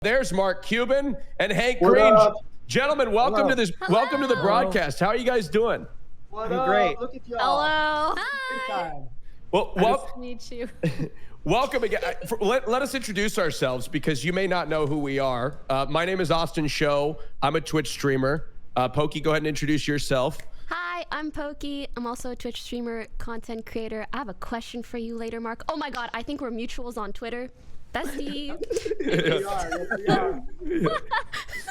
There's Mark Cuban and Hank What Green. up? Gentlemen, welcome to this. Hello. Welcome to the broadcast. How are you guys doing? What I'm up? great. Look at y'all. Hello. Big Hi. time. Well, Nice to meet you. welcome again. Let us introduce ourselves because you may not know who we are. My name is Austin Show. I'm a Twitch streamer. Poki, go ahead and introduce yourself. Hi, I'm Poki. I'm also a Twitch streamer, content creator. I have a question for you later, Mark. Oh my God, I think we're mutuals on Twitter. Bestie. We are. Yes, we are.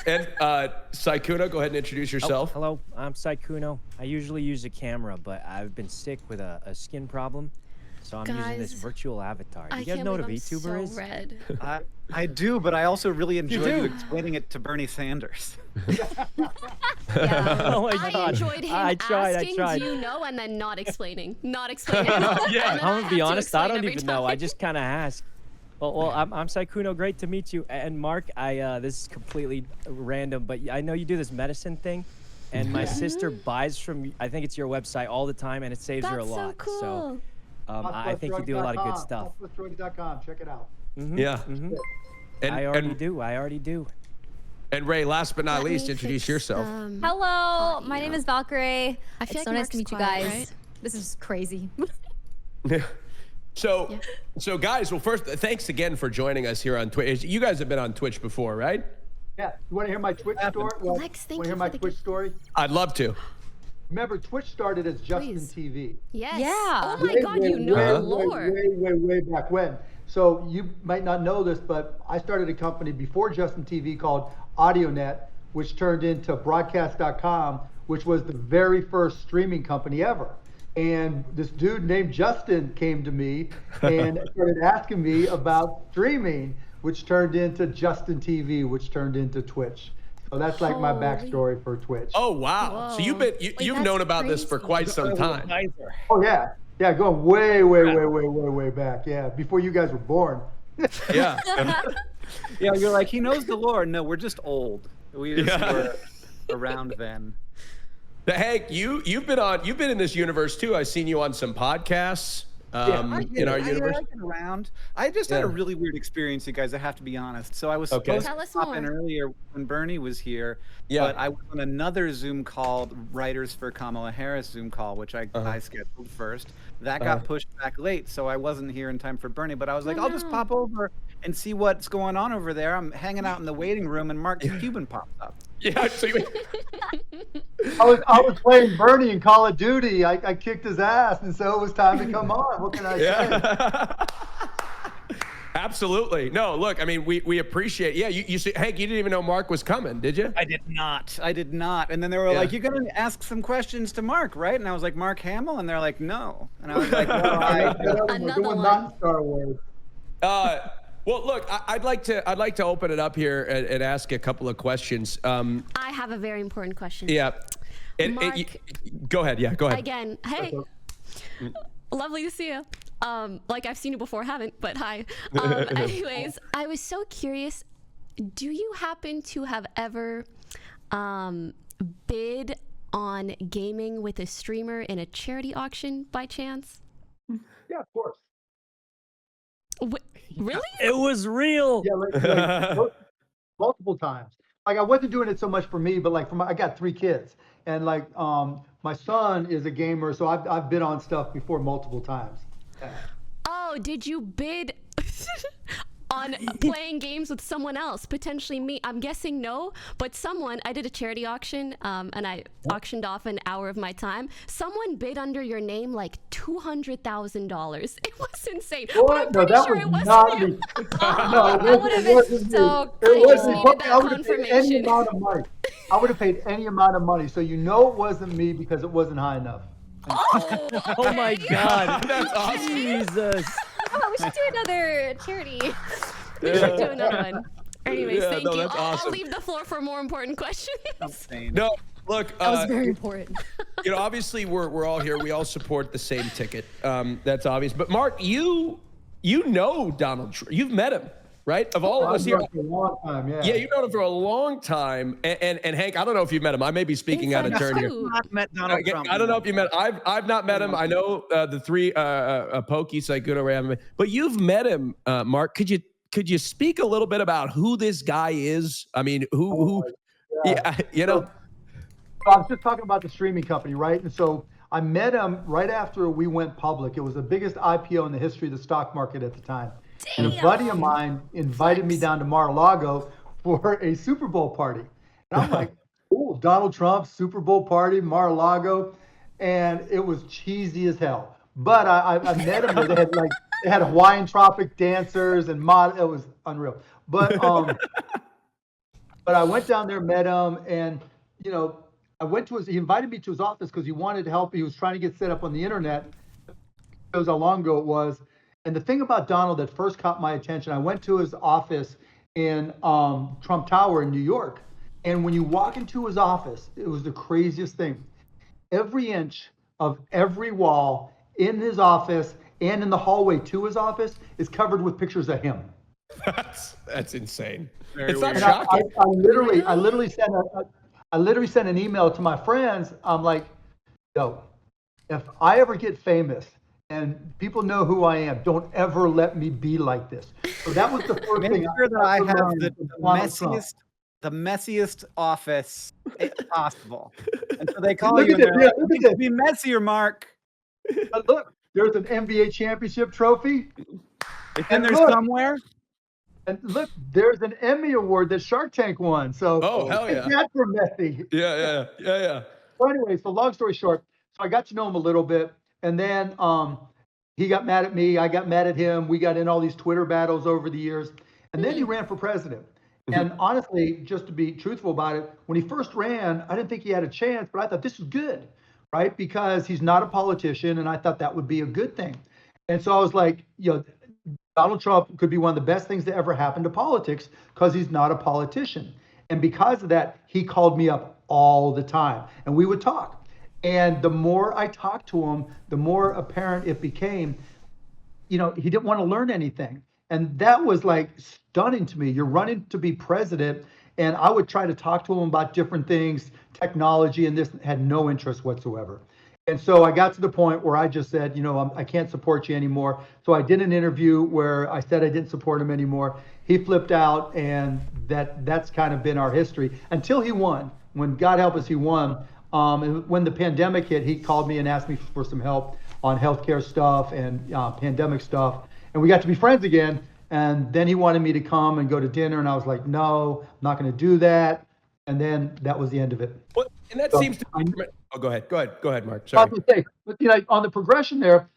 And Saikuno, go ahead and introduce yourself. Hello, I'm Saikuno. I usually use a camera, but I've been sick with a skin problem, so I'm using this Guys, virtual avatar. Do I you guys can't know what a believe I'm VTuber so is? red. I do, but I also really enjoy do? you explaining it to Bernie Sanders. Yeah. Oh my I God. enjoyed him I tried. asking, do you know, and then not explaining. Not explaining. And Yeah. then I'm I gonna be had to honest. I explain don't every even know. I time. just kind of ask. Well, I'm Saikuno. Great to meet you. And Mark, this is completely random, but I know you do this medicine thing, and my sister buys from, I think it's your website all the time, and it saves her a That's so lot. cool. I think you do a lot of good stuff. Hospitalsdrugs.com. Check it out. Yeah. And, I already do. And Ray, last but not Let least, me introduce fix, yourself. Hello, my name is Valkyrie. I feel It's like so nice Mark's to meet you quiet, guys. right? This is crazy. So guys, well, first, thanks again for joining us here on Twitch. You guys have been on Twitch before, right? Yeah. You want to hear my Twitch story? Well, Lex, thank want to hear you my for the Twitch gift. story? I'd love to. Remember, Twitch started as Justin Please. TV. Yes. Yeah. Oh my God, you know the lore. Way back when. So you might not know this, but I started a company before Justin TV called AudioNet, which turned into Broadcast.com, which was the very first streaming company ever. And this dude named Justin came to me and started asking me about streaming, which turned into Justin TV, which turned into Twitch. So that's like my Holy- backstory for Twitch. Oh wow! So you've been you've that's known about this for crazy. quite some time. Oh yeah, yeah, going way back. Yeah, before you guys were born. Yeah. Yeah, you're like, he knows the lore. No, we're just old. We just were around then. Hank, you've been in this universe too. I've seen you on some podcasts in our universe. I've been around. I just had a really weird experience, you guys. I have to be honest. So I was Okay. supposed Tell to us pop in more. earlier when Bernie was here, Yeah. but I was on another Zoom call, Writers for Kamala Harris Zoom call, which I scheduled first. That got pushed back late, so I wasn't here in time for Bernie. But I was like, I'll just pop over and see what's going on over there. I'm hanging out in the waiting room, and Mark Cuban pops up. Yeah. So I was playing Bernie in Call of Duty. I kicked his ass, and so it was time to come on. What can I say? yeah. Absolutely. No, look, I mean, we appreciate. Yeah, you see, Hank, you didn't even know Mark was coming, did you? I did not. I did not. And then they were like, "You're gonna ask some questions to Mark, right?" And I was like, "Mark Hamill," and they're like, "No." And I was like, "Well, We're Another doing one. not Star Wars. Well, look, I'd like to open it up here and ask a couple of questions. I have a very important question. Yeah. Mark- Go ahead. Yeah, go ahead. Again, hey. Lovely to see you. Like I've seen you before, haven't, but hi. Anyways, I was so curious. Do you happen to have ever bid on gaming with a streamer in a charity auction by chance? Yeah, of course. Really? It was real. Yeah, like multiple times. Like I wasn't doing it so much for me, but like I got 3 kids, and like my son is a gamer, so I've bid on stuff before multiple times. Yeah. Oh, did you bid on playing games with someone else, potentially me? I'm guessing no, but someone, I did a charity auction and I auctioned off an hour of my time. Someone bid under your name like $200,000. It was insane. But I'm What? No, pretty that sure was it wasn't not you. me. That would have been so It I just wasn't. needed that I would have paid any confirmation. amount of money. I would have paid any amount of money. So you know it wasn't me because it wasn't high enough. Oh my God. That's awesome. Jesus. Oh, we should do another charity. We should do another one. Anyways, Yeah, thank no, you. that's I'll awesome. leave the floor for more important questions. Insane. No, look. That was very important. You know, obviously we're all here. We all support the same ticket. That's obvious. But Mark, you know Donald Trump. You've met him, right? Of all of us I've here. known him for a long time. Yeah. Yeah, you've known him for a long time. And Hank, I don't know if you've met him. I may be speaking out of turn here. Ooh. I've met Donald Trump. I don't know if you met. I've not met him. I know the 3 Poki, Saikuno, Ray, but you've met him, Mark. Could could you speak a little bit about who this guy is? I mean, who Yeah. you know? So I was just talking about the streaming company, right? And so I met him right after we went public. It was the biggest IPO in the history of the stock market at the time. And a buddy of mine invited me down to Mar-a-Lago for a Super Bowl party. And I'm like, oh, Donald Trump, Super Bowl party, Mar-a-Lago. And it was cheesy as hell. But I met him there. They had Hawaiian Tropic dancers and it was unreal. But I went down there, met him, and you know, he invited me to his office because he wanted to help. He was trying to get set up on the internet. Shows how long ago it was. And the thing about Donald that first caught my attention, I went to his office in Trump Tower in New York. And when you walk into his office, it was the craziest thing. Every inch of every wall in his office and in the hallway to his office is covered with pictures of him. That's insane. Very It's not weird. shocking. I literally sent an email to my friends. I'm like, yo, if I ever get famous and people know who I am, don't ever let me be like this. So that was the first Make thing. sure that I have learned the from Donald Trump. messiest office possible. And so they call Look you at and this, they're yeah, like, look "You at can this." be messier, Mark. But look, there's an NBA championship trophy. It's in there look. somewhere. And look, there's an Emmy award that Shark Tank won. So Oh, hell yeah. that's for Messi. Yeah. So anyway, so long story short, so I got to know him a little bit, and then he got mad at me. I got mad at him. We got in all these Twitter battles over the years, and then he ran for president. And honestly, just to be truthful about it, when he first ran, I didn't think he had a chance, but I thought this is good, right? Because he's not a politician, and I thought that would be a good thing. And so I was like, you know, Donald Trump could be one of the best things to ever happen to politics because he's not a politician. And because of that, he called me up all the time and we would talk. And the more I talked to him, the more apparent it became, you know, he didn't want to learn anything. And that was like stunning to me. You're running to be president. And I would try to talk to him about different things, technology, and this had no interest whatsoever. And so I got to the point where I just said, you know, I can't support you anymore. So I did an interview where I said I didn't support him anymore. He flipped out, and that's kind of been our history until he won. When God help us, he won. And when the pandemic hit, he called me and asked me for some help on healthcare stuff and pandemic stuff. And we got to be friends again. And then he wanted me to come and go to dinner, and I was like, no, I'm not going to do that. And then that was the end of it. Well, and that So, seems to go ahead, Mark. I Sorry. was gonna say, but, you know, on the progression there,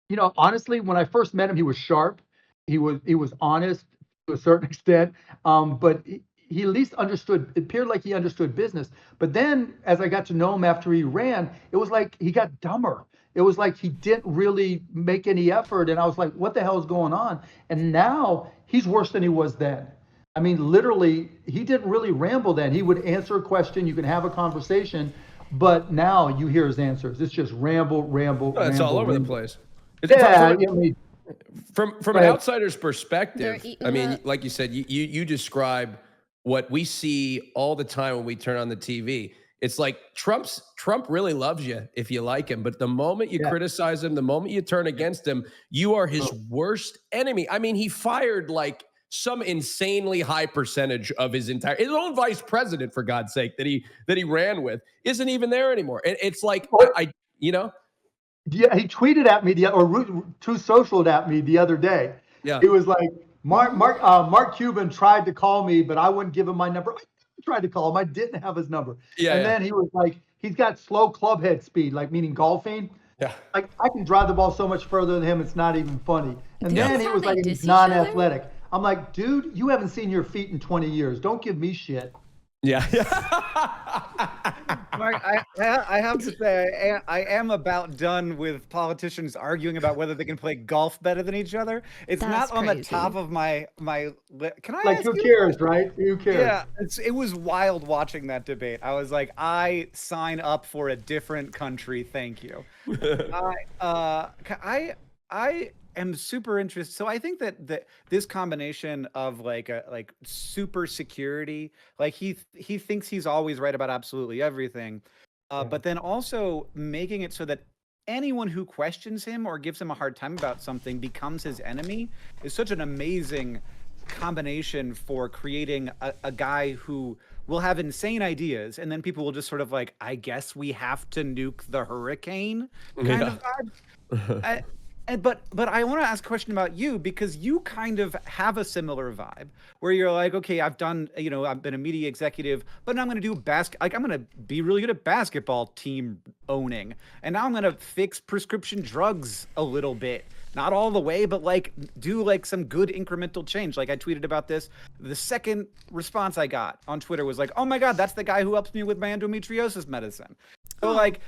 you know, honestly, when I first met him, he was sharp. He was honest to a certain extent, but he at least understood. It appeared like he understood business. But then, as I got to know him after he ran, it was like he got dumber. It was like he didn't really make any effort, and I was like, "What the hell is going on?" And now he's worse than he was then. I mean, literally, he didn't really ramble then. He would answer a question. You can have a conversation. But now you hear his answers. It's just ramble. It's all over the place. Yeah, I mean, From an outsider's perspective, I mean, like you said, you describe what we see all the time when we turn on the TV. It's like Trump really loves you if you like him, but the moment you criticize him, the moment you turn against him, you are his worst enemy. I mean, he fired like some insanely high percentage of his own vice president, for God's sake, that he ran with isn't even there anymore. And it's like, you know. Yeah, he tweeted at me or True Socialed at me the other day. Yeah. He was like, Mark Cuban tried to call me, but I wouldn't give him my number. I tried to call him. I didn't have his number. Yeah. Then he was like, he's got slow club head speed, like meaning golfing. Yeah. Like I can drive the ball so much further than him, it's not even funny. And then he was like, he's diss each other? non-athletic. I'm like, dude, you haven't seen your feet in 20 years. Don't give me shit. Yeah. Mark, I have to say, I am about done with politicians arguing about whether they can play golf better than each other. It's That's not on the crazy. top of my. Can I Like, ask who you? cares, right? Who cares? Yeah, it was wild watching that debate. I was like, I sign up for a different country, thank you. I am super interested. So I think that this combination of like super security, like he thinks he's always right about absolutely everything, but then also making it so that anyone who questions him or gives him a hard time about something becomes his enemy is such an amazing combination for creating a guy who will have insane ideas, and then people will just sort of like, I guess we have to nuke the hurricane kind of vibe. But I want to ask a question about you, because you kind of have a similar vibe where you're like, okay, I've been a media executive, but now I'm going to do I'm going to be really good at basketball team owning, and now I'm going to fix prescription drugs a little bit. Not all the way, but like do like some good incremental change. Like I tweeted about this. The second response I got on Twitter was like, oh my God, that's the guy who helps me with my endometriosis medicine. So like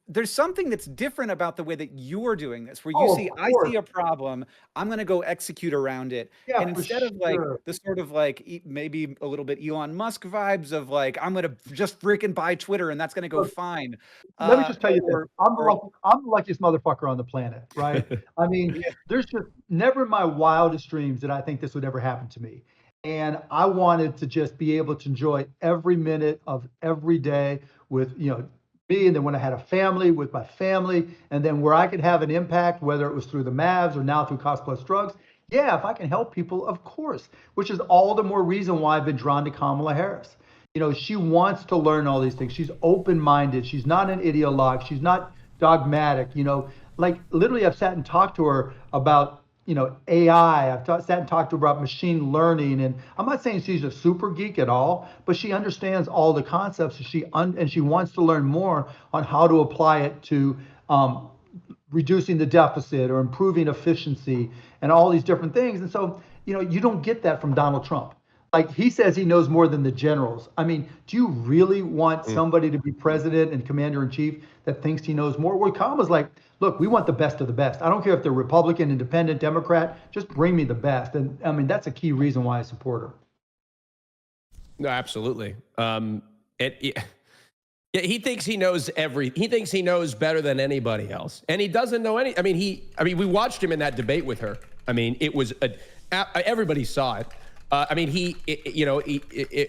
there's something that's different about the way that you're doing this, where you see, I see a problem, I'm gonna go execute around it. Yeah, and instead of like the sort of like maybe a little bit Elon Musk vibes of like, I'm gonna just freaking buy Twitter and that's gonna go fine. Let me just tell you this. I'm the luckiest motherfucker on the planet, right? I mean, there's just never in my wildest dreams that I think this would ever happen to me. And I wanted to just be able to enjoy every minute of every day with, me. And then when I had a family, with my family, and then where I could have an impact, whether it was through the Mavs or now through Cost Plus Drugs. Yeah, if I can help people, of course, which is all the more reason why I've been drawn to Kamala Harris. She wants to learn all these things. She's open-minded. She's not an ideologue. She's not dogmatic. Like literally I've sat and talked to her about, AI. I've sat and talked to her about machine learning. And I'm not saying she's a super geek at all, but she understands all the concepts. And she wants to learn more on how to apply it to reducing the deficit or improving efficiency and all these different things. And so, you don't get that from Donald Trump. Like he says he knows more than the generals. I mean, do you really want somebody to be president and commander in chief that thinks he knows more? Where Kamala's like, look, we want the best of the best. I don't care if they're Republican, Independent, Democrat, just bring me the best. And I mean, that's a key reason why I support her. No, absolutely. He thinks he knows he thinks he knows better than anybody else. And he doesn't know any. I mean, we watched him in that debate with her. I mean, it was, everybody saw it. I mean,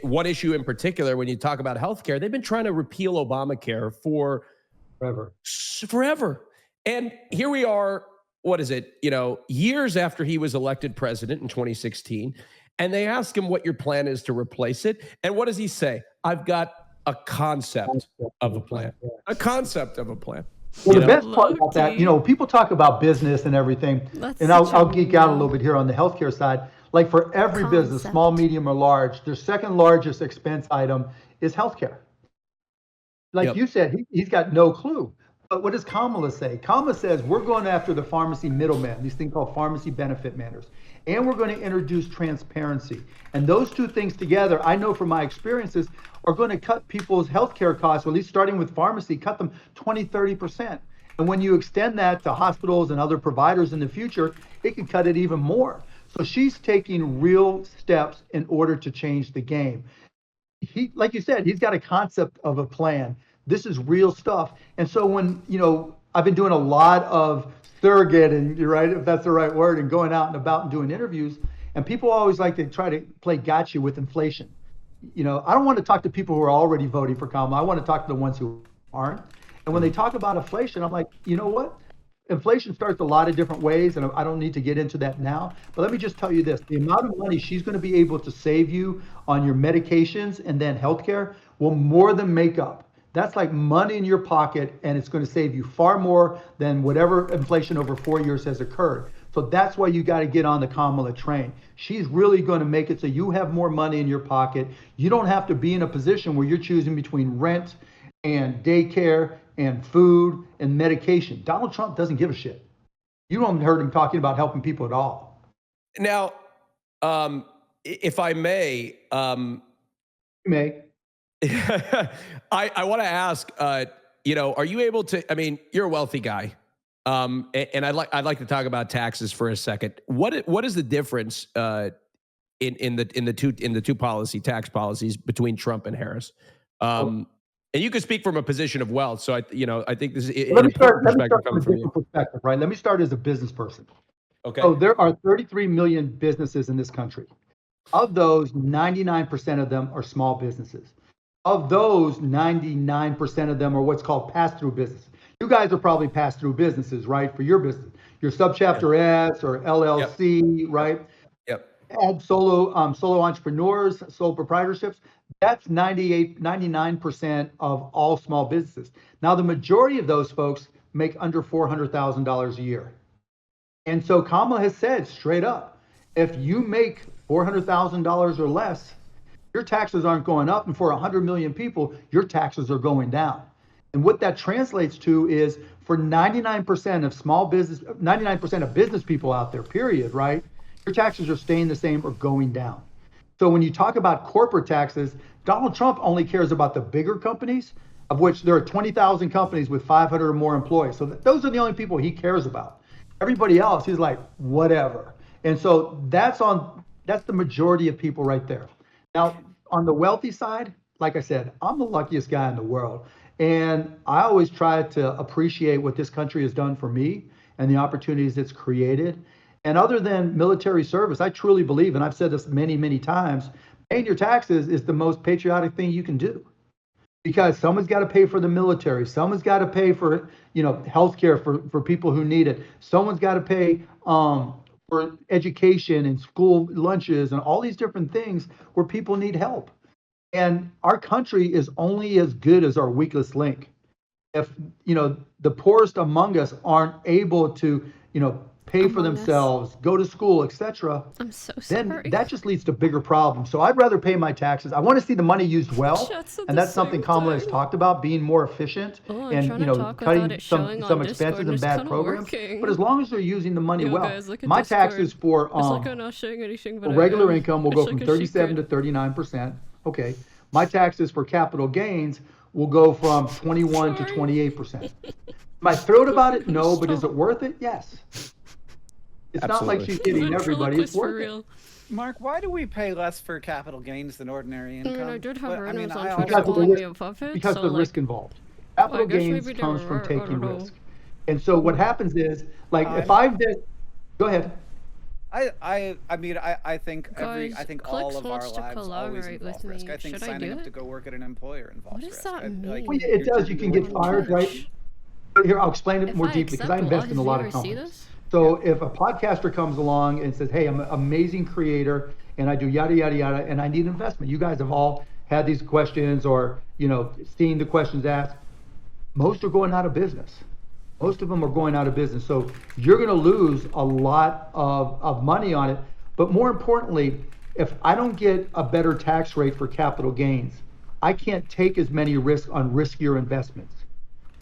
one issue in particular, when you talk about healthcare, they've been trying to repeal Obamacare for forever. And here we are, what is it, years after he was elected president in 2016, and they ask him what your plan is to replace it. And what does he say? I've got a concept of a plan. A concept of a plan. Well, the best part about that, people talk about business and everything, and I'll geek out a little bit here on the healthcare side. Like for every business, small, medium, or large, their second largest expense item is healthcare. Like you said, he's got no clue. But what does Kamala say? Kamala says, we're going after the pharmacy middleman, these things called pharmacy benefit managers. And we're going to introduce transparency. And those two things together, I know from my experiences, are going to cut people's healthcare costs, or at least starting with pharmacy, cut them 20, 30%. And when you extend that to hospitals and other providers in the future, it can cut it even more. So she's taking real steps in order to change the game. He, like you said, he's got a concept of a plan. This is real stuff. And so when, I've been doing a lot of surrogating, right, if that's the right word, and going out and about and doing interviews, and people always like to try to play gotcha with inflation. I don't want to talk to people who are already voting for Kamala. I want to talk to the ones who aren't. And when they talk about inflation, I'm like, you know what? Inflation starts a lot of different ways, and I don't need to get into that now. But let me just tell you this. The amount of money she's going to be able to save you on your medications and then healthcare will more than make up. That's like money in your pocket, and it's going to save you far more than whatever inflation over 4 years has occurred. So that's why you got to get on the Kamala train. She's really going to make it so you have more money in your pocket. You don't have to be in a position where you're choosing between rent and daycare and food and medication. Donald Trump doesn't give a shit. You haven't heard him talking about helping people at all. Now, if I may, you may. I want to ask, are you able to? I mean, you're a wealthy guy, and I'd like to talk about taxes for a second. What is the difference in the two tax policies between Trump and Harris? And you can speak from a position of wealth. So I think this is an important perspective coming from you. Right. Let me start as a business person. Okay. So there are 33 million businesses in this country. Of those, 99% of them are small businesses. Of those, 99% of them are what's called pass-through businesses. You guys are probably pass-through businesses, right? For your business, your subchapter S or LLC, right? Yep. add solo entrepreneurs, sole proprietorships, that's 99% of all small businesses. Now, the majority of those folks make under $400,000 a year. And so Kamala has said straight up, if you make $400,000 or less, your taxes aren't going up. And for 100 million people, your taxes are going down. And what that translates to is for 99% of small business, 99% of business people out there, period, right? Your taxes are staying the same or going down. So when you talk about corporate taxes, Donald Trump only cares about the bigger companies, of which there are 20,000 companies with 500 or more employees. So those are the only people he cares about. Everybody else, he's like, whatever. And so that's the majority of people right there. Now, on the wealthy side, like I said, I'm the luckiest guy in the world. And I always try to appreciate what this country has done for me and the opportunities it's created. And other than military service, I truly believe, and I've said this many, many times, paying your taxes is the most patriotic thing you can do. Because someone's got to pay for the military. Someone's got to pay for, healthcare for people who need it. Someone's got to pay for education and school lunches and all these different things where people need help. And our country is only as good as our weakest link. If, the poorest among us aren't able to, pay for themselves, go to school, etc., I'm so sorry. then that just leads to bigger problems. So I'd rather pay my taxes. I want to see the money used well, and that's something Kamala has talked about, being more efficient and cutting some expenses and bad programs. But as long as they're using the money well, my taxes for regular income will go from 37 to 39%. Okay, my taxes for capital gains will go from 21 to 28%. Am I thrilled about it? No, but is it worth it? Yes. It's Absolutely. Not like she's getting everybody. It's worth it. Mark, why do we pay less for capital gains than ordinary income? I did have earners on Twitter calling me above it. Because of the risk involved. Capital gains comes from taking risk. And so what happens is, like, if I've did, go ahead. I think all of our lives always involve risk. I think signing up to go work at an employer involves risk. What does that mean? Well, it does. You can get fired, right? But here, I'll explain it more deeply because I invest in a lot of companies. So if a podcaster comes along and says, hey, I'm an amazing creator and I do yada, yada, yada, and I need investment. You guys have all had these questions or, seen the questions asked. Most are going out of business. Most of them are going out of business. So you're going to lose a lot of money on it. But more importantly, if I don't get a better tax rate for capital gains, I can't take as many risks on riskier investments.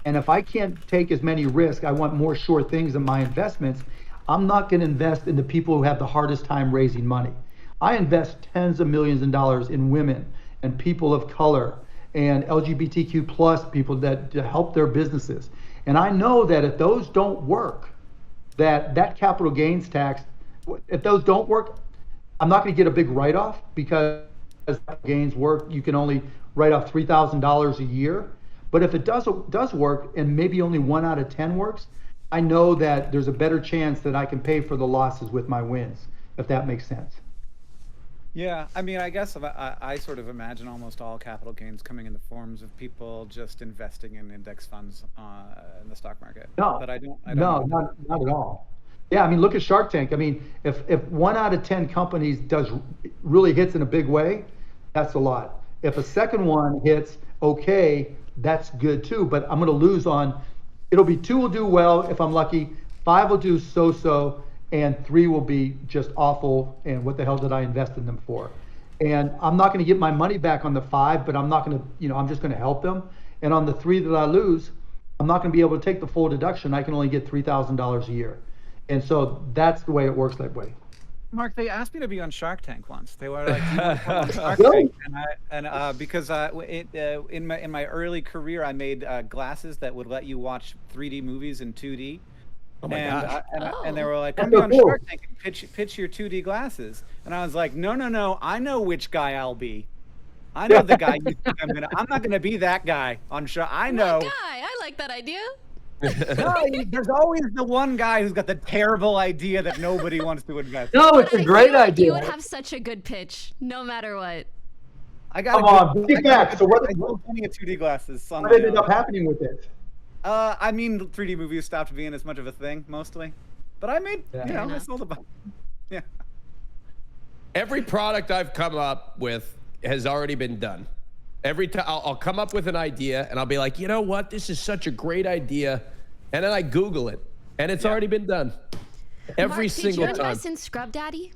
And if I can't take as many risks, I want more sure things in my investments, I'm not going to invest in the people who have the hardest time raising money. I invest tens of millions of dollars in women and people of color and LGBTQ plus people to help their businesses. And I know that if those don't work, that capital gains tax, if those don't work, I'm not going to get a big write-off because as gains work, you can only write off $3,000 a year. But if it does work, and maybe only 1 out of 10 works, I know that there's a better chance that I can pay for the losses with my wins, if that makes sense. Yeah, I mean, I guess I sort of imagine almost all capital gains coming in the forms of people just investing in index funds in the stock market. No, but I don't not at all. Yeah, I mean, look at Shark Tank. I mean, if 1 out of 10 companies really hits in a big way, that's a lot. If a second one hits okay, that's good too, but I'm going to lose on, it'll be 2 will do well if I'm lucky, 5 will do so-so, and 3 will be just awful, and what the hell did I invest in them for? And I'm not going to get my money back on the 5, but I'm not going to, I'm just going to help them. And on the 3 that I lose, I'm not going to be able to take the full deduction. I can only get $3,000 a year. And so that's the way it works that way. Mark, they asked me to be on Shark Tank once. They were like, "Do you want to come on Shark Tank?" And because in my early career, I made glasses that would let you watch 3D movies in 2D. Oh my gosh! And they were like, "Come on Shark Tank and pitch your 2D glasses." And I was like, "No, I know which guy I'll be. I know the guy you think I'm gonna. I'm not gonna be that guy on Shark. I know." What guy? I like that idea. No, there's always the one guy who's got the terrible idea that nobody wants to invest. No, it's a great idea. You would have such a good pitch, no matter what. I got Come on, be back. So what? I got plenty of 2D glasses. What ended up happening with it? I mean, 3D movies stopped being as much of a thing, mostly. But I made, I sold a bunch. Yeah. every product I've come up with has already been done. Every time I'll come up with an idea and I'll be like, you know what? This is such a great idea. And then I Google it and it's already been done. Every single time. Did you invest in Scrub Daddy?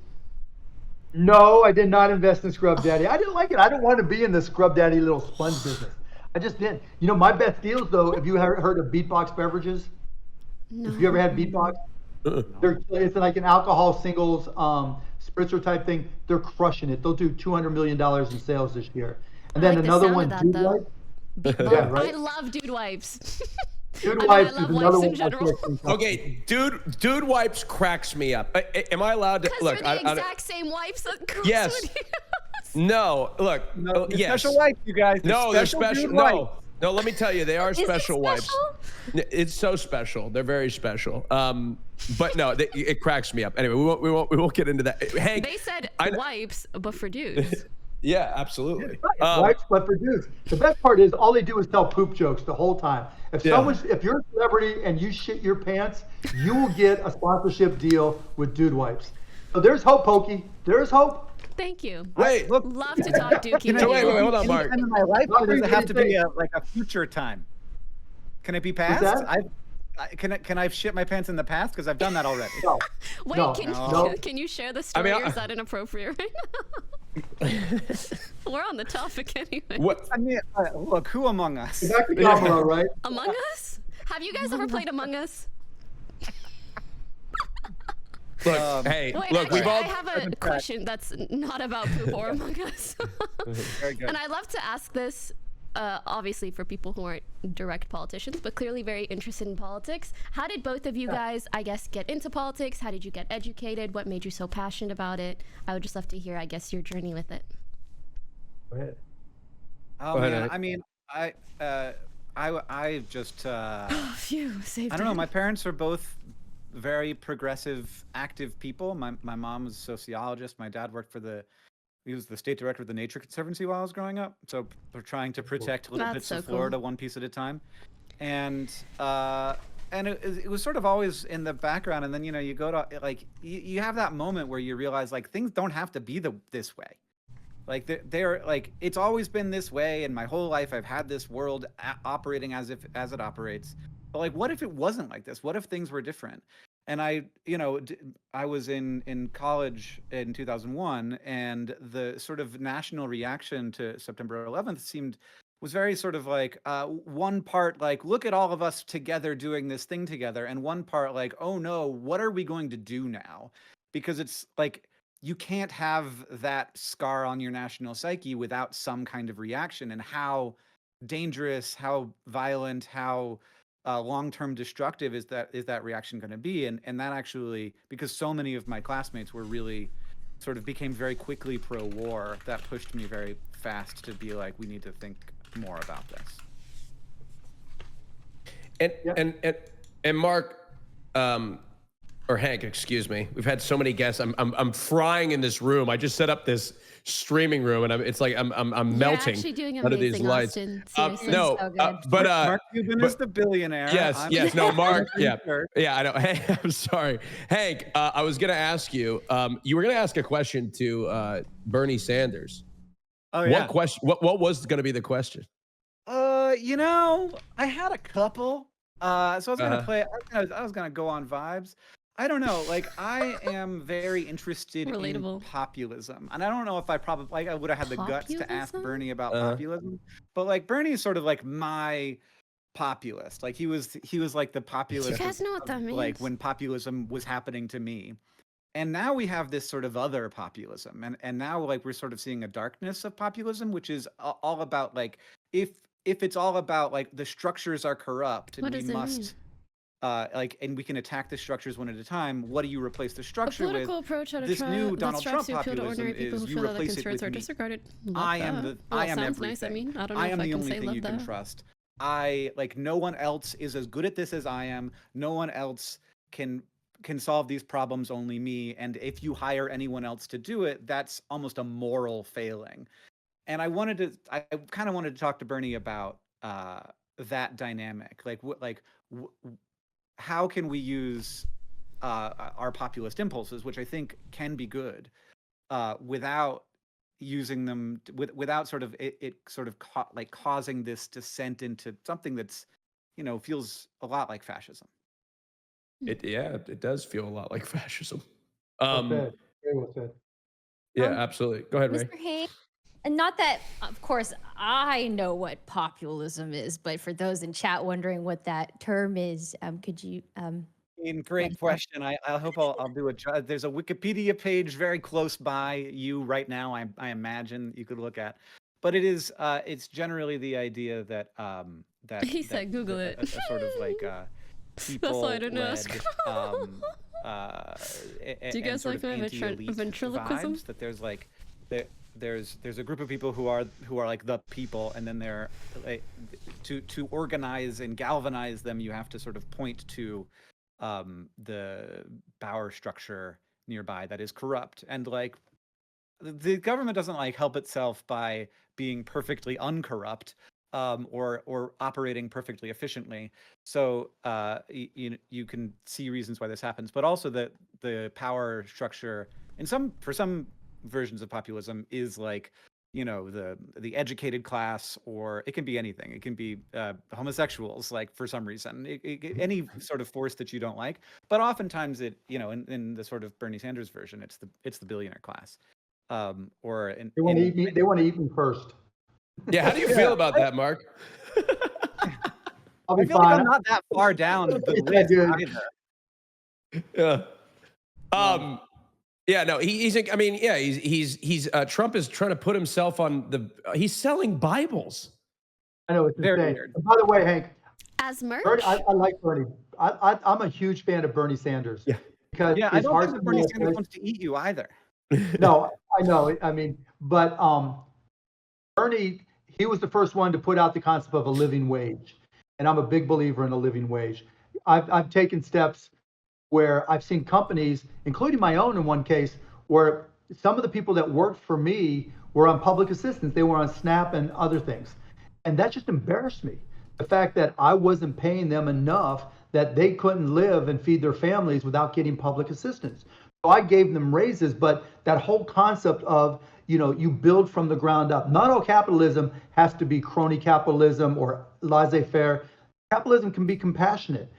No, I did not invest in Scrub Daddy. I didn't like it. I didn't want to be in the Scrub Daddy little sponge business. I just didn't. You know, my best deals though, have you heard of Beatbox beverages? No. Have you ever had Beatbox? It's like an alcohol singles spritzer type thing. They're crushing it. They'll do $200 million in sales this year. And then like the another sound one, of that, Dude though. Wipe. Yeah, right. I love Dude Wipes. Dude I mean, Wipes I love is another wipes in one. general. Okay, Dude Wipes cracks me up. Am I allowed to Because look? they're the exact same wipes that girls Yes. would use. No, look. No, they're yes. special wipes, you guys. No, they're Dude special. wipes. No, let me tell you, they are Is it special wipes. special? It's so special. They're very special. But no, it cracks me up. Anyway, we won't get into that. Hank, They said I- wipes, but for dudes. yeah, absolutely. Wipes, but for dudes. The best part is all they do is tell poop jokes the whole time. If if you're a celebrity and you shit your pants, you will get a sponsorship deal with Dude Wipes. So there's hope, Pokey. There's hope. Thank you. Wait, Look, Love to talk Dookie. So wait, with you. hold on, any Mark. time in my life, or does it have to be Say. like a future time? Can it be past? that? Can I shit my pants in the past? Because I've done that already. No. Wait, No. can you share the story, mean, or is that inappropriate right now? We're on the topic anyway. What? I mean, look, who among us? Back to Kamala, right? Among Us? Have you guys ever played Among Us? Look, hey, Wait, look, actually, we've all. I have a question that's not about poop or Among Us. Very good. And I love to ask this, obviously for people who aren't direct politicians, but clearly very interested in politics. How did both of you guys, I guess, get into politics? How did you get educated? What made you so passionate about it? I would just love to hear, I guess, your journey with it. Go ahead. Oh Go ahead, man, Eric. I mean, I just Phew, saved I don't know. it. My parents are both very progressive, active people. My mom was a sociologist. My dad worked for he was the state director of the Nature Conservancy while I was growing up. So we're trying to protect little That's bits so of cool. Florida one piece at a time. And it was sort of always in the background. And then, you know, you go to like, you have that moment where you realize like things don't have to be this way. Like they're like, it's always been this way. And my whole life I've had this world operating as it operates. But like, what if it wasn't like this? What if things were different? And I was in college in 2001, and the sort of national reaction to September 11th was very sort of like one part like, look at all of us together doing this thing together, and one part like, oh no, what are we going to do now? Because it's like, you can't have that scar on your national psyche without some kind of reaction. And how dangerous, how violent, how long-term destructive is that reaction going to be? And that actually, because so many of my classmates were really sort of became very quickly pro-war, that pushed me very fast to be like, we need to think more about this. And Mark, or Hank, excuse me. We've had so many guests. I'm frying in this room. I just set up this streaming room, and it's like I'm melting You're actually doing under these amazing, lights. Austin. Seriously. No, So good. but Mark Cuban is the billionaire. yes, no, Mark, yeah, Sure. yeah, I know. Hey, I'm sorry, Hank. I was gonna ask you. You were gonna ask a question to Bernie Sanders. Oh yeah. What question? What was gonna be the question? You know, I had a couple. So I was gonna Uh-huh. play. I was gonna go on vibes. I don't know. Like, I am very interested Relatable. in populism, and I don't know if I would have had the guts to ask Populism? Bernie about Uh-huh. populism. But like, Bernie is sort of like my populist. Like, he was like the You populist. guys know what that means? Like when populism was happening to me. And now we have this sort of other populism, and now like we're sort of seeing a darkness of populism, which is all about like, if it's all about like the structures are corrupt and What we does it mean? must and we can attack the structures one at a time. What do you replace the A structure with? political approach at a This new that Donald strives Trump to appeal to ordinary populism people who is you feel that their replace it concerns with are me. disregarded. I Love am that. the Well, I am sounds everything. nice. I mean, I don't know I if am I the can only say thing love you can that. trust. No one else is as good at this as I am. No one else can solve these problems, only me. And if you hire anyone else to do it, that's almost a moral failing. And I kind of wanted to talk to Bernie about that dynamic. Like, how can we use our populist impulses, which I think can be good, without using them without sort of it sort of like causing this descent into something that's, feels a lot like fascism. It does feel a lot like fascism. Well said. Very well said. Yeah, absolutely. Go ahead, Ray. Mr. Haynes, and not that, of course, I know what populism is, but for those in chat wondering what that term is, could you? Great question. I hope I'll do it. There's a Wikipedia page very close by you right now. I imagine you could look at, but it's generally the idea that that He said Google it. A sort of like people. That's why I didn't ask. Do you guys like my ventriloquism? Vibes, that there's like there's a group of people who are like the people, and then they're to organize and galvanize them, you have to sort of point to the power structure nearby that is corrupt, and like the government doesn't like help itself by being perfectly uncorrupt or operating perfectly efficiently. So you can see reasons why this happens, but also the power structure for some versions of populism is like, the educated class, or it can be anything. It can be homosexuals, like for some reason, any sort of force that you don't like. But oftentimes it, in the sort of Bernie Sanders version, it's the billionaire class. Or they want to eat me. They want to eat me first. Yeah, how do you feel about that, Mark? I'll be I feel fine. like I'm not that far down the list either. Yeah. Yeah, no, he's. I mean, yeah, he's. Trump is trying to put himself on the. He's selling Bibles. I know, it's Very insane. weird. And by the way, Hank, As merch? Bernie, I like Bernie. I'm a huge fan of Bernie Sanders. Yeah. Because Yeah, I it's don't hard think that to Bernie know- Sanders wants to eat you either. No, I know. I mean, but Bernie, he was the first one to put out the concept of a living wage, and I'm a big believer in a living wage. I've taken steps where I've seen companies, including my own in one case, where some of the people that worked for me were on public assistance. They were on SNAP and other things, and that just embarrassed me. The fact that I wasn't paying them enough that they couldn't live and feed their families without getting public assistance. So I gave them raises, but that whole concept of, you build from the ground up. Not all capitalism has to be crony capitalism or laissez-faire. Capitalism can be compassionate.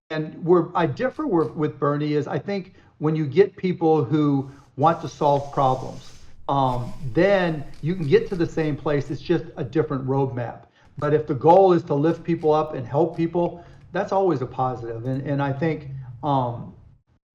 And where I differ with Bernie is, I think when you get people who want to solve problems, then you can get to the same place. It's just a different roadmap. But if the goal is to lift people up and help people, that's always a positive. And I think,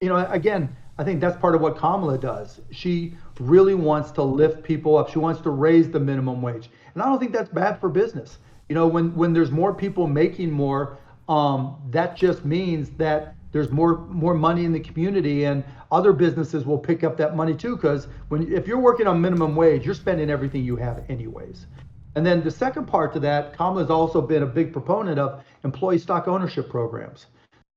again, I think that's part of what Kamala does. She really wants to lift people up. She wants to raise the minimum wage. And I don't think that's bad for business. When there's more people making more, that just means that there's more money in the community, and other businesses will pick up that money too. Because if you're working on minimum wage, you're spending everything you have anyways. And then the second part to that, Kamala's also been a big proponent of employee stock ownership programs.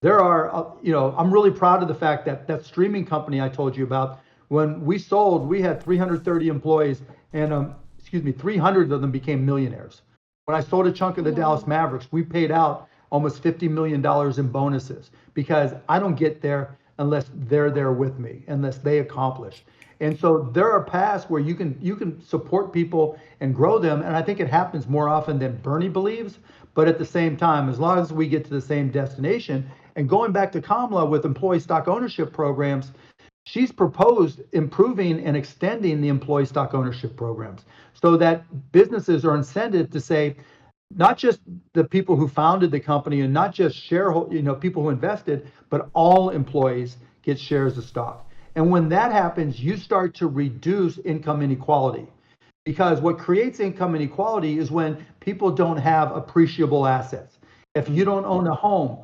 There are, I'm really proud of the fact that streaming company I told you about, when we sold, we had 330 employees, and 300 of them became millionaires. When I sold a chunk of the Dallas Mavericks, we paid out almost $50 million in bonuses, because I don't get there unless they're there with me, unless they accomplish. And so there are paths where you can support people and grow them, and I think it happens more often than Bernie believes. But at the same time, as long as we get to the same destination, and going back to Kamala with employee stock ownership programs, she's proposed improving and extending the employee stock ownership programs so that businesses are incented to say, not just the people who founded the company and not just people who invested, but all employees get shares of stock. And when that happens, you start to reduce income inequality, because what creates income inequality is when people don't have appreciable assets. If you don't own a home,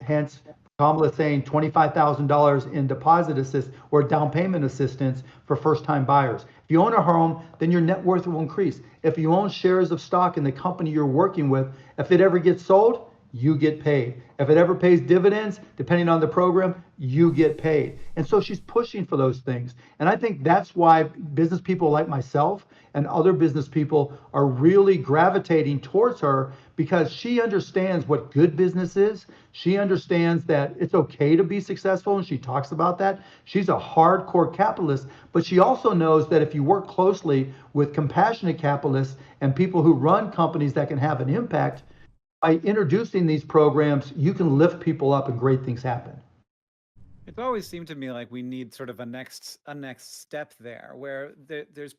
hence Kamala saying $25,000 in deposit assist or down payment assistance for first-time buyers. If you own a home, then your net worth will increase. If you own shares of stock in the company you're working with, if it ever gets sold, you get paid. If it ever pays dividends, depending on the program, you get paid. And so she's pushing for those things. And I think that's why business people like myself and other business people are really gravitating towards her, because she understands what good business is. She understands that it's okay to be successful, and she talks about that. She's a hardcore capitalist, but she also knows that if you work closely with compassionate capitalists and people who run companies that can have an impact, by introducing these programs, you can lift people up and great things happen. It's always seemed to me like we need sort of a next step there, where there's,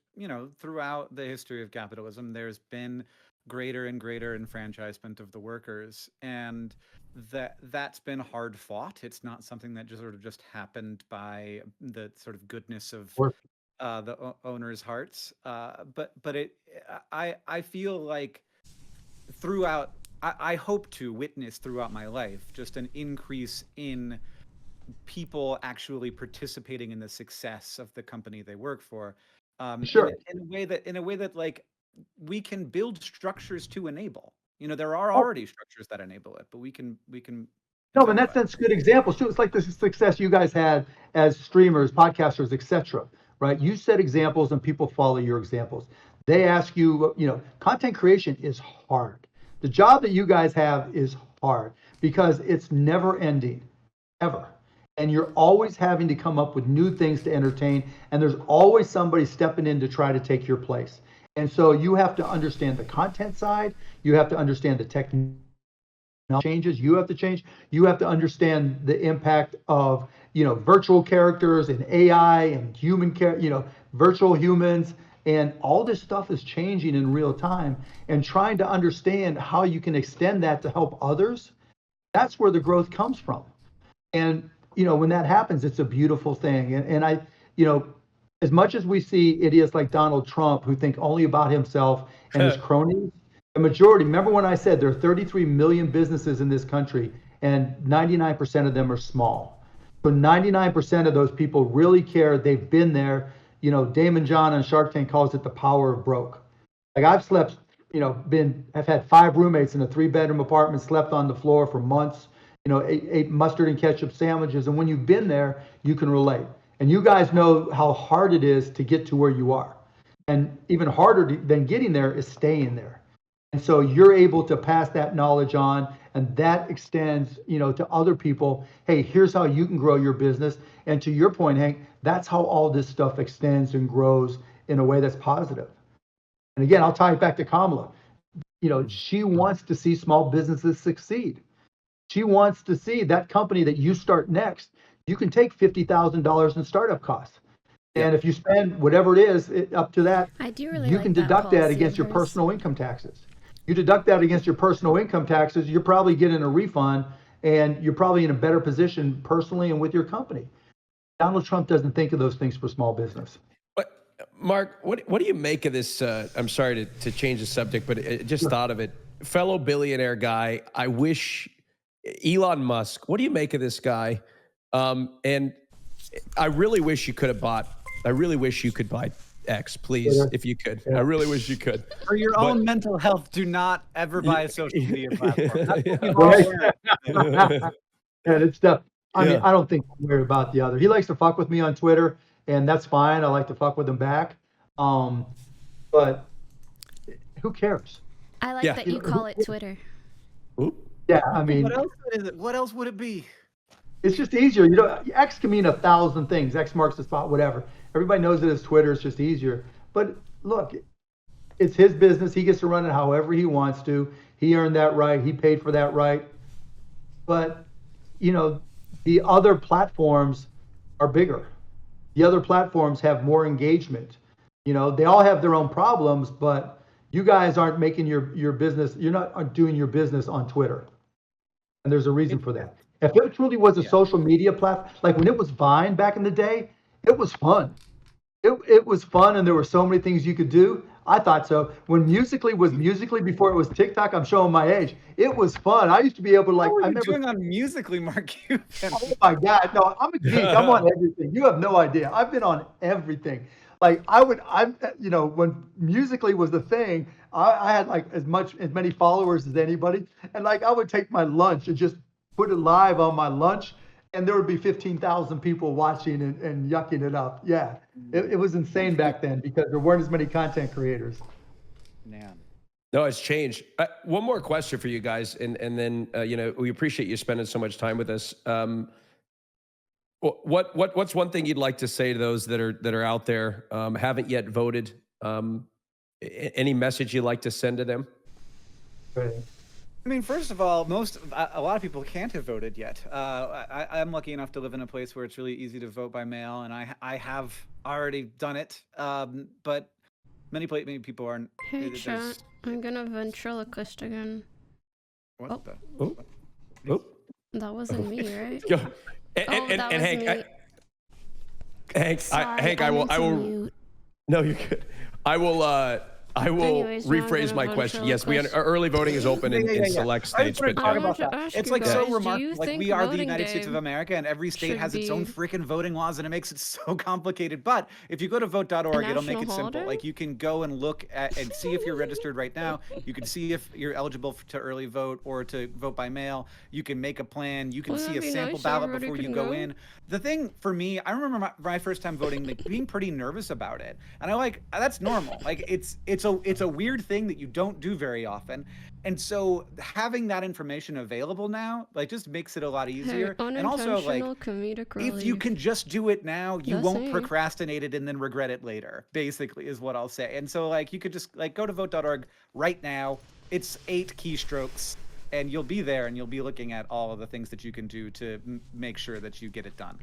throughout the history of capitalism, there's been greater and greater enfranchisement of the workers, and that's been hard fought. It's not something that just happened by the sort of goodness of the owners' hearts. But I feel like throughout, I hope to witness throughout my life just an increase in people actually participating in the success of the company they work for. Sure. In a way that like we can build structures to enable. There are already structures that enable it, but we can. No, and that's good examples too. It's like the success you guys had as streamers, podcasters, etc. Right? You set examples, and people follow your examples. They ask you, content creation is hard. The job that you guys have is hard because it's never ending, ever. And you're always having to come up with new things to entertain, and there's always somebody stepping in to try to take your place. And so you have to understand the content side, you have to understand the technology changes, you have to change, you have to understand the impact of, virtual characters and AI and virtual humans. And all this stuff is changing in real time, and trying to understand how you can extend that to help others. That's where the growth comes from. And, when that happens, it's a beautiful thing. And I, as much as we see idiots like Donald Trump who think only about himself and his cronies, the majority, remember when I said there are 33 million businesses in this country and 99% of them are small. So 99% of those people really care. They've been there. Damon John on Shark Tank calls it the power of broke. Like I've slept, I've had 5 roommates in a 3-bedroom apartment, slept on the floor for months, ate mustard and ketchup sandwiches. And when you've been there, you can relate. And you guys know how hard it is to get to where you are. And even harder than getting there is staying there. And so you're able to pass that knowledge on, and that extends, to other people. Hey, here's how you can grow your business. And to your point, Hank, that's how all this stuff extends and grows in a way that's positive. And again, I'll tie it back to Kamala. She wants to see small businesses succeed. She wants to see that company that you start next, you can take $50,000 in startup costs. And if you spend whatever it is up to that, I do really you can deduct that against your personal income taxes. You deduct that against your personal income taxes, you're probably getting a refund, and you're probably in a better position personally and with your company. Donald Trump doesn't think of those things for small business. But Mark, what do you make of this? I'm sorry to change the subject, but I just thought of it. Fellow billionaire guy, I wish Elon Musk. What do you make of this guy? And I really wish you could have bought. I really wish you could buy X, please, if you could. I really wish you could. For your own mental health, do not ever buy a social media platform. And it's tough. I mean, I don't think one way about the other. He likes to fuck with me on Twitter, and that's fine. I like to fuck with him back. But who cares? I like that you call it Twitter. Yeah, I mean, what else is it? What else would it be? It's just easier. X can mean 1,000 things. X marks the spot, whatever. Everybody knows it as Twitter. It's just easier. But look, it's his business. He gets to run it however he wants to. He earned that right. He paid for that right. But, the other platforms are bigger. The other platforms have more engagement. They all have their own problems, but you guys aren't making your business, you're not doing your business on Twitter. And there's a reason for that. If it truly was a social media platform, like when it was Vine back in the day, it was fun. It was fun, and there were so many things you could do. I thought so. When Musical.ly was Musical.ly before it was TikTok, I'm showing my age. It was fun. I used to be able to What were you doing on Musical.ly, Mark? Oh my God, no, I'm a geek. I'm on everything. You have no idea. I've been on everything. Like you know, when Musically was the thing, I had like as many followers as anybody, and like I would take my lunch and just put it live on my lunch, and there would be 15,000 people watching and yucking it up. Yeah, it was insane back then because there weren't as many content creators. Man. No, it's changed. One more question for you guys, and then you know, we appreciate you spending so much time with us. What's one thing you'd like to say to those that are out there, haven't yet voted? Any message you'd like to send to them? Right. I mean, first of all, a lot of people can't have voted yet. I'm lucky enough to live in a place where it's really easy to vote by mail, and I have already done it. But many people aren't. Hey, chat. I'm gonna ventriloquist again. What the? Oh. That wasn't me, right? Go. And Hank, Hank, I will. Mute. No, you're good. I will Anyways, now I'm rephrase gonna my vote question. for Yes, Lucas. early voting is open in select I just states. want to But talk about that. ask It's you like guys, so do remarkable. you Like think we are the voting United States of day America, and every state should has its own be freaking voting laws, and it makes it so complicated. But if you go to vote.org, it'll make national it simple. holiday? Like you can go and look at and see if you're registered right now. You can see if you're eligible to early vote or to vote by mail. You can make a plan. You can Wouldn't see a that be sample nice? ballot Everybody before you can go go? in. The thing for me, I remember my first time voting, like being pretty nervous about it, and that's normal. Like it's a weird thing that you don't do very often, and so having that information available now, like, just makes it a lot easier. And also, like, comedic if you can just do it now, you That's won't it. procrastinate it and then regret it later. Basically, is what I'll say. And so, like, you could just go to vote.org right now. It's 8 keystrokes. And you'll be there, and you'll be looking at all of the things that you can do to make sure that you get it done.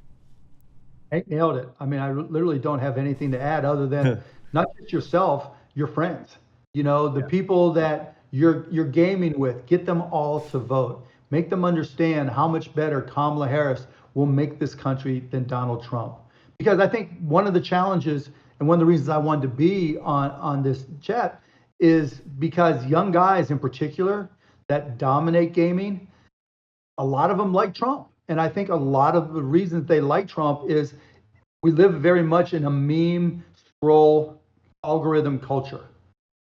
Hank nailed it. I mean, I literally don't have anything to add other than not just yourself, your friends. You know, the people that you're gaming with, get them all to vote. Make them understand how much better Kamala Harris will make this country than Donald Trump. Because I think one of the challenges and one of the reasons I wanted to be on this chat is because young guys in particular that dominate gaming, a lot of them like Trump. And I think a lot of the reasons they like Trump is we live very much in a meme scroll algorithm culture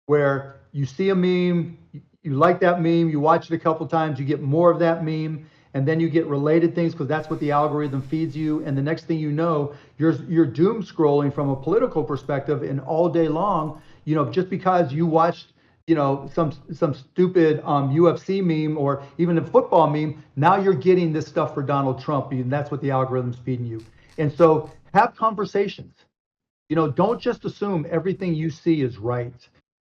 where you see a meme, you like that meme, you watch it a couple times, you get more of that meme, and then you get related things because that's what the algorithm feeds you. And the next thing you know, you're doom scrolling from a political perspective, and all day long, you know, just because you watched, you know, some stupid UFC meme or even a football meme, now you're getting this stuff for Donald Trump, and that's what the algorithm's feeding you. And so have conversations. You know, don't just assume everything you see is right.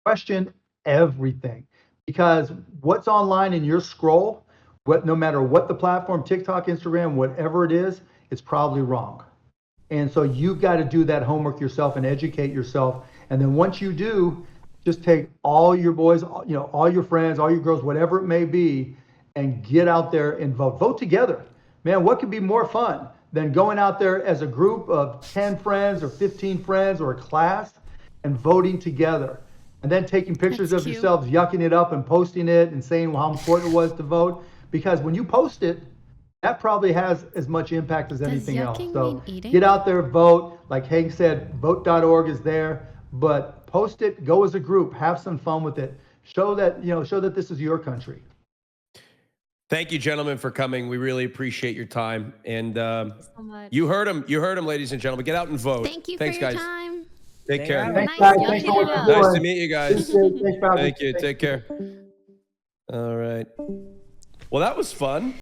Question everything, because what's online in your scroll, no matter what the platform, TikTok, Instagram, whatever it is, it's probably wrong. And so you've got to do that homework yourself and educate yourself. And then once you do, just take all your boys, you know, all your friends, all your girls, whatever it may be, and get out there and vote. Vote together. Man, what could be more fun than going out there as a group of 10 friends or 15 friends or a class and voting together? And then taking pictures That's of cute. yourselves, yucking it up and posting it and saying how important it was to vote. Because when you post it, that probably has as much impact as anything else. yucking So mean eating? get out there, vote. Like Hank said, vote.org is there, but post it, go as a group, have some fun with it. Show that this is your country. Thank you, gentlemen, for coming. We really appreciate your time. And so much. you heard him, ladies and gentlemen. Get out and vote. Thank you Thanks, for your guys. time. Take care. Thank Thanks, Nice guys. to Thanks meet for what you. you're Nice doing. to meet you guys. Thanks for having me. Thank you. Take care. All right. Well, that was fun.